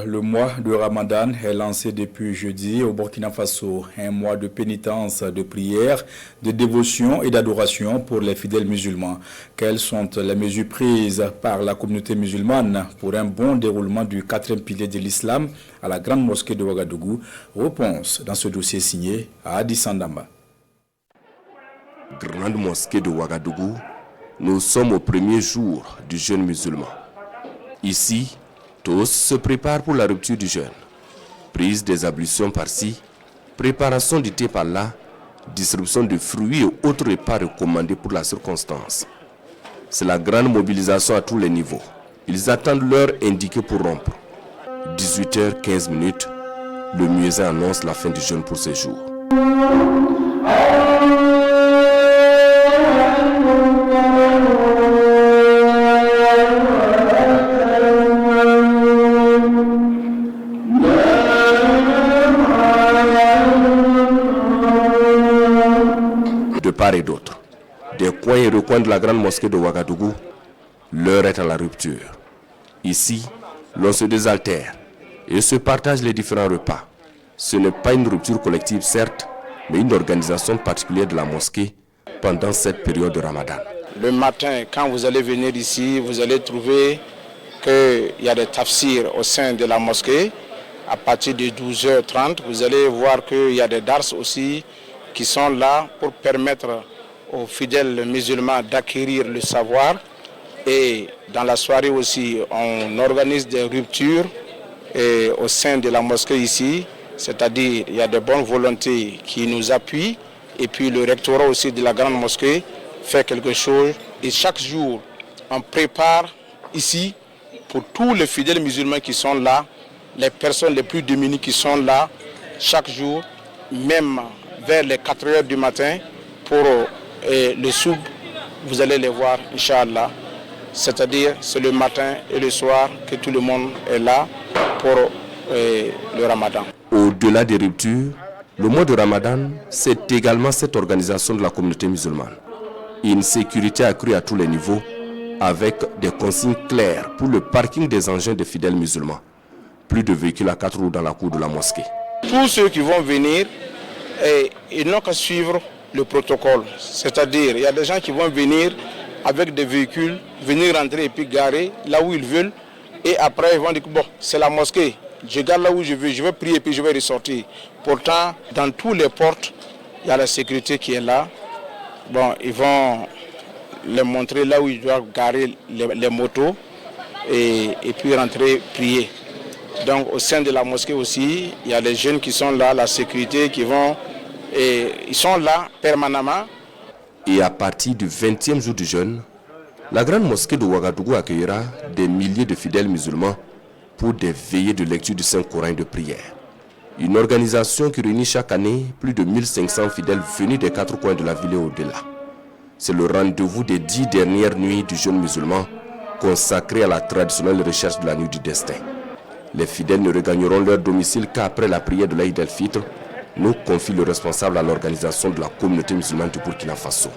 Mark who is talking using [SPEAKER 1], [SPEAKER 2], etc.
[SPEAKER 1] Le mois de Ramadan est lancé depuis jeudi au Burkina Faso, un mois de pénitence, de prière, de dévotion et d'adoration pour les fidèles musulmans. Quelles sont les mesures prises par la communauté musulmane pour un bon déroulement du 4e pilier de l'islam à la grande mosquée de Ouagadougou? Réponse dans ce dossier signé à Adi Sandamba.
[SPEAKER 2] Grande mosquée de Ouagadougou, nous sommes au premier jour du jeûne musulman. Ici, tous se préparent pour la rupture du jeûne. Prise des ablutions par-ci, préparation du thé par-là, distribution de fruits et autres repas recommandés pour la circonstance. C'est la grande mobilisation à tous les niveaux. Ils attendent l'heure indiquée pour rompre. 18h15, le muezzin annonce la fin du jeûne pour ces jours. De part et d'autre, des coins et recoins de la grande mosquée de Ouagadougou, l'heure est à la rupture. Ici, l'on se désaltère et se partage les différents repas. Ce n'est pas une rupture collective certes, mais une organisation particulière de la mosquée pendant cette période de Ramadan.
[SPEAKER 3] Le matin, quand vous allez venir ici, vous allez trouver qu'il y a des tafsirs au sein de la mosquée. À partir de 12h30, vous allez voir qu'il y a des dars aussi qui sont là pour permettre aux fidèles musulmans d'acquérir le savoir. Et dans la soirée aussi, on organise des ruptures au sein de la mosquée ici, c'est-à-dire il y a de bonnes volontés qui nous appuient. Et puis le rectorat aussi de la grande mosquée fait quelque chose. Et chaque jour, on prépare ici pour tous les fidèles musulmans qui sont là, les personnes les plus démunies qui sont là, chaque jour, même vers les 4h du matin, pour le soub, vous allez les voir, Inch'Allah. C'est-à-dire, c'est le matin et le soir que tout le monde est là pour le Ramadan.
[SPEAKER 2] Au-delà des ruptures, le mois de Ramadan, c'est également cette organisation de la communauté musulmane. Une sécurité accrue à tous les niveaux, avec des consignes claires pour le parking des engins des fidèles musulmans. Plus de véhicules à 4 roues dans la cour de la mosquée.
[SPEAKER 3] Tous ceux qui vont venir, ils n'ont qu'à suivre le protocole. C'est-à-dire, il y a des gens qui vont venir avec des véhicules, venir rentrer et puis garer là où ils veulent. Et après, ils vont dire, bon, c'est la mosquée. Je garde là où je vais prier et puis je vais ressortir. Pourtant, dans toutes les portes, il y a la sécurité qui est là. Bon, ils vont les montrer là où ils doivent garer les motos et puis rentrer prier. Donc au sein de la mosquée aussi, il y a les jeunes qui sont là, la sécurité qui vont, et ils sont là permanemment.
[SPEAKER 2] Et à partir du 20e jour du jeûne, la grande mosquée de Ouagadougou accueillera des milliers de fidèles musulmans pour des veillées de lecture du Saint-Coran et de prière. Une organisation qui réunit chaque année plus de 1500 fidèles venus des 4 coins de la ville et au-delà. C'est le rendez-vous des 10 dernières nuits du jeûne musulman consacré à la traditionnelle recherche de la nuit du destin. Les fidèles ne regagneront leur domicile qu'après la prière de l'Aïd el-Fitr, nous confie le responsable à l'organisation de la communauté musulmane du Burkina Faso.